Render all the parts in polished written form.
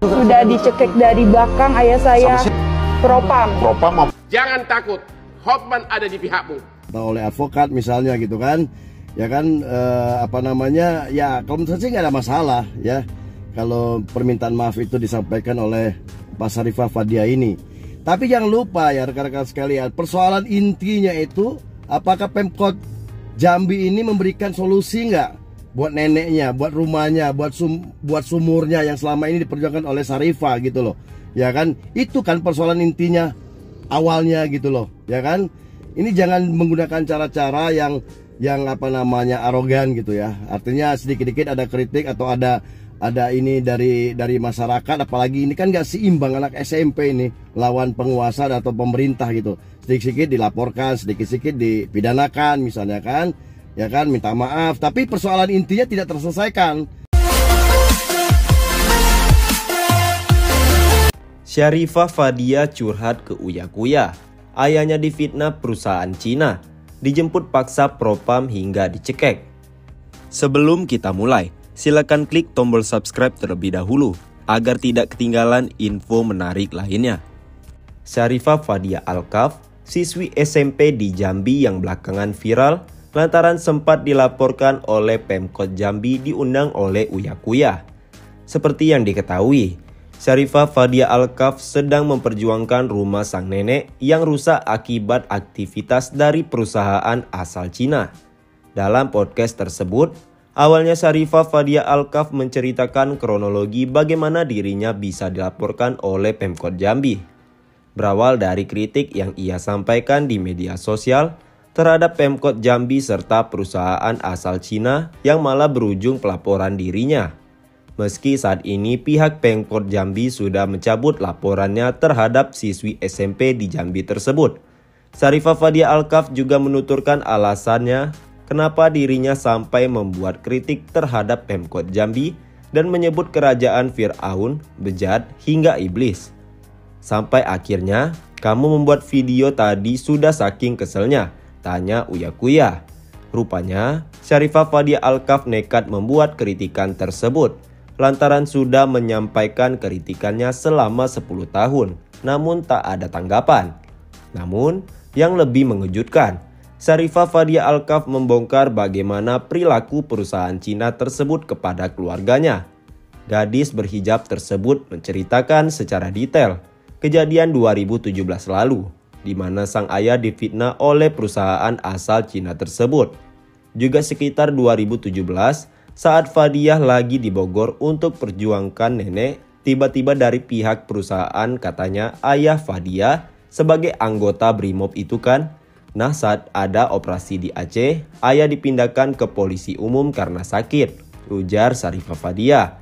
Sudah dicekik dari belakang ayah saya. Propam. Jangan takut, Hotman ada di pihakmu. Oleh advokat misalnya gitu kan, ya kan ya kalau menurut saya nggak ada masalah ya kalau permintaan maaf itu disampaikan oleh Pak Syarifah Fathia ini. Tapi jangan lupa ya rekan-rekan sekalian, persoalan intinya itu apakah Pemkot Jambi ini memberikan solusi nggak buat neneknya, buat rumahnya, buat sumurnya yang selama ini diperjuangkan oleh Syarifah gitu loh. Ya kan, itu kan persoalan intinya awalnya gitu loh, ya kan. Ini jangan menggunakan cara-cara yang arogan gitu ya. Artinya sedikit-sedikit ada kritik atau ada ini dari masyarakat, apalagi ini kan gak seimbang anak SMP ini lawan penguasa atau pemerintah gitu. Sedikit-sedikit dilaporkan, sedikit-sedikit dipidanakan misalnya kan. Ya kan, minta maaf, tapi persoalan intinya tidak terselesaikan. Syarifah Fathia curhat ke Uya Kuya. Ayahnya difitnah perusahaan Cina, dijemput paksa propam hingga dicekek. Sebelum kita mulai, silakan klik tombol subscribe terlebih dahulu agar tidak ketinggalan info menarik lainnya. Syarifah Fathia Alkaf, siswi SMP di Jambi yang belakangan viral lantaran sempat dilaporkan oleh Pemkot Jambi diundang oleh Uya Kuya. Seperti yang diketahui, Syarifah Fathia Alkaf sedang memperjuangkan rumah sang nenek yang rusak akibat aktivitas dari perusahaan asal Cina. Dalam podcast tersebut, awalnya Syarifah Fathia Alkaf menceritakan kronologi bagaimana dirinya bisa dilaporkan oleh Pemkot Jambi. Berawal dari kritik yang ia sampaikan di media sosial terhadap Pemkot Jambi serta perusahaan asal Cina yang malah berujung pelaporan dirinya. Meski saat ini pihak Pemkot Jambi sudah mencabut laporannya terhadap siswi SMP di Jambi tersebut. Syarifah Fathia Alkaf juga menuturkan alasannya kenapa dirinya sampai membuat kritik terhadap Pemkot Jambi dan menyebut kerajaan Fir'aun, bejat, hingga iblis. Sampai akhirnya, kamu membuat video tadi sudah saking keselnya, tanya Uya Kuya. Rupanya, Syarifah Fathia Alkaf nekat membuat kritikan tersebut lantaran sudah menyampaikan kritikannya selama 10 tahun, namun tak ada tanggapan. Namun, yang lebih mengejutkan, Syarifah Fathia Alkaf membongkar bagaimana perilaku perusahaan Cina tersebut kepada keluarganya. Gadis berhijab tersebut menceritakan secara detail kejadian 2017 lalu, di mana sang ayah difitnah oleh perusahaan asal Cina tersebut. Juga sekitar 2017, saat Fathia lagi di Bogor untuk perjuangkan nenek, tiba-tiba dari pihak perusahaan katanya ayah Fathia sebagai anggota Brimob itu kan. Nah, saat ada operasi di Aceh, ayah dipindahkan ke polisi umum karena sakit, ujar Syarifah Fathia.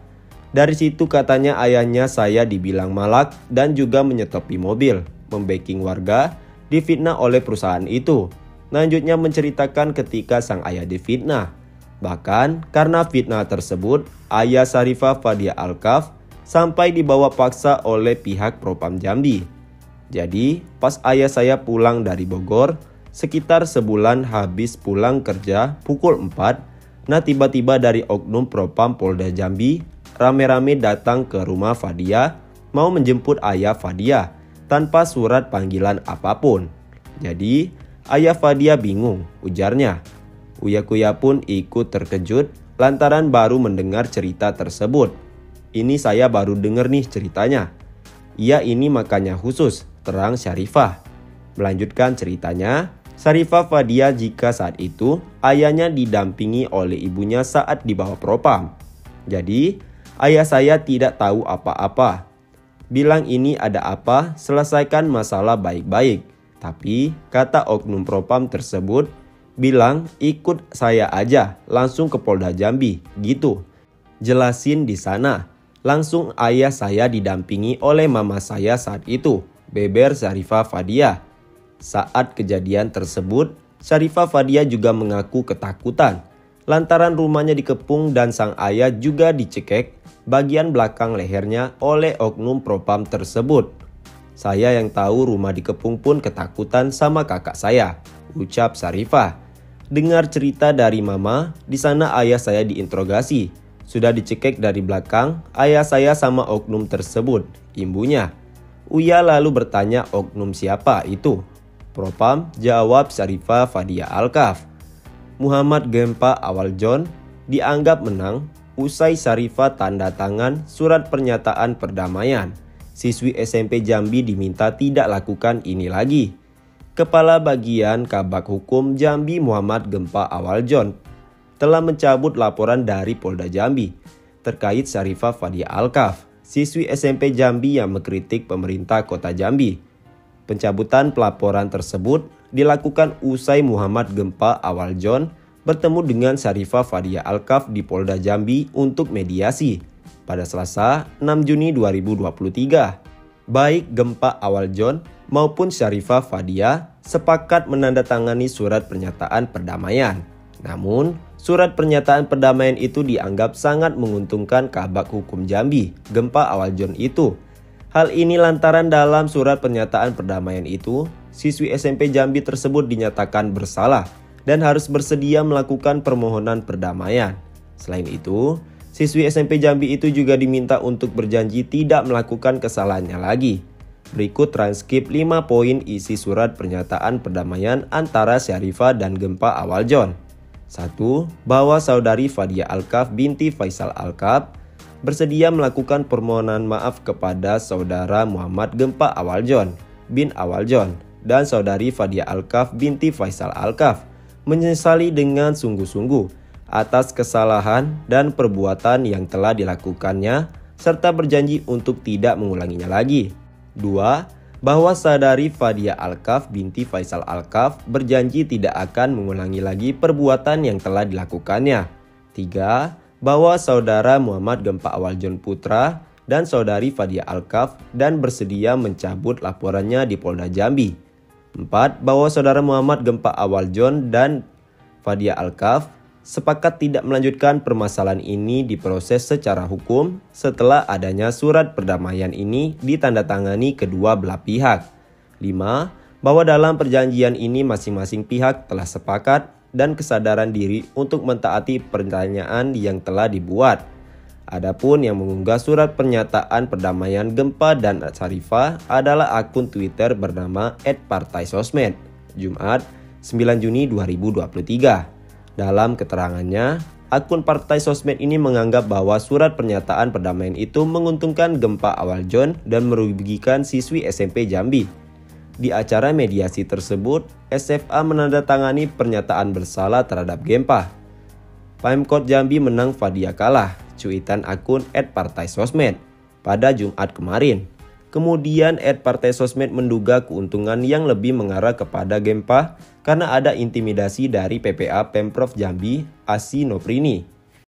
Dari situ katanya ayahnya saya dibilang malak dan juga menyetopi mobil, membacking warga, difitnah oleh perusahaan itu. Lanjutnya menceritakan ketika sang ayah difitnah. Bahkan karena fitnah tersebut, ayah Syarifah Fathia Alkaf sampai dibawa paksa oleh pihak Propam Jambi. Jadi pas ayah saya pulang dari Bogor, sekitar sebulan habis pulang kerja pukul 4, nah tiba-tiba dari oknum Propam Polda Jambi rame-rame datang ke rumah Fathia mau menjemput ayah Fathia tanpa surat panggilan apapun. Jadi ayah Fathia bingung, ujarnya. Uya Kuya pun ikut terkejut lantaran baru mendengar cerita tersebut. Ini saya baru dengar nih ceritanya. Iya ini makanya khusus, terang Syarifah. Melanjutkan ceritanya, Syarifah Fathia jika saat itu ayahnya didampingi oleh ibunya saat dibawa Propam. Jadi ayah saya tidak tahu apa-apa. Bilang ini ada apa, selesaikan masalah baik-baik. Tapi kata oknum Propam tersebut, bilang ikut saya aja langsung ke Polda Jambi gitu. Jelasin di sana. Langsung ayah saya didampingi oleh mama saya saat itu, beber Syarifah Fathia. Saat kejadian tersebut, Syarifah Fathia juga mengaku ketakutan lantaran rumahnya dikepung dan sang ayah juga dicekek bagian belakang lehernya oleh oknum Propam tersebut. Saya yang tahu rumah dikepung pun ketakutan sama kakak saya, ucap Syarifah. Dengar cerita dari mama, di sana ayah saya diinterogasi. Sudah dicekik dari belakang, ayah saya sama oknum tersebut, imbunya. Uya lalu bertanya oknum siapa itu. Propam jawab Syarifah Fadia Alkaf. Muhammad Gempa Awal John dianggap menang usai Syarifah tanda tangan surat pernyataan perdamaian. Siswi SMP Jambi diminta tidak lakukan ini lagi. Kepala Bagian Kabak Hukum Jambi Muhammad Gempa Awal John telah mencabut laporan dari Polda Jambi terkait Syarifah Fadia Alkaf, siswi SMP Jambi yang mengkritik pemerintah Kota Jambi. Pencabutan pelaporan tersebut dilakukan usai Muhammad Gempa Awal John bertemu dengan Syarifah Fadia Alkaf di Polda Jambi untuk mediasi pada Selasa 6 Juni 2023. Baik Gempa Awal John maupun Syarifah Fadia sepakat menandatangani surat pernyataan perdamaian. Namun, surat pernyataan perdamaian itu dianggap sangat menguntungkan Kabak Hukum Jambi, Gempa Awal John itu. Hal ini lantaran dalam surat pernyataan perdamaian itu, siswi SMP Jambi tersebut dinyatakan bersalah dan harus bersedia melakukan permohonan perdamaian. Selain itu, siswi SMP Jambi itu juga diminta untuk berjanji tidak melakukan kesalahannya lagi. Berikut transkrip 5 poin isi surat pernyataan perdamaian antara Syarifah dan Gempa Awal John. 1. Bahwa saudari Fadia Alkaf binti Faisal Alkaf bersedia melakukan permohonan maaf kepada saudara Muhammad Gempa Awal John bin Awal John dan saudari Fadia Alkaf binti Faisal Alkaf menyesali dengan sungguh-sungguh atas kesalahan dan perbuatan yang telah dilakukannya serta berjanji untuk tidak mengulanginya lagi. 2. Bahwa saudari Fadia Alkaf binti Faisal Alkaf berjanji tidak akan mengulangi lagi perbuatan yang telah dilakukannya. 3. Bahwa saudara Muhammad Gempa Awal John Putra dan saudari Fadia Alkaf dan bersedia mencabut laporannya di Polda Jambi. 4. Bahwa saudara Muhammad Gempa Awal John dan Fadia Alkaf sepakat tidak melanjutkan permasalahan ini diproses secara hukum setelah adanya surat perdamaian ini ditandatangani kedua belah pihak. 5. Bahwa dalam perjanjian ini masing-masing pihak telah sepakat dan kesadaran diri untuk mentaati pertanyaan yang telah dibuat. Adapun yang mengunggah surat pernyataan perdamaian Gempa dan Syarifah adalah akun Twitter bernama @partaisosmed, Jumat 9 Juni 2023. Dalam keterangannya, akun Partai Sosmed ini menganggap bahwa surat pernyataan perdamaian itu menguntungkan Gempa Awal John dan merugikan siswi SMP Jambi. Di acara mediasi tersebut, SFA menandatangani pernyataan bersalah terhadap Gempa. Pemkot Jambi menang, Fadia kalah, cuitan akun @partaisosmed pada Jumat kemarin. Kemudian Partai Sosmed menduga keuntungan yang lebih mengarah kepada Gempa karena ada intimidasi dari PPA Pemprov Jambi, Asi Noprini.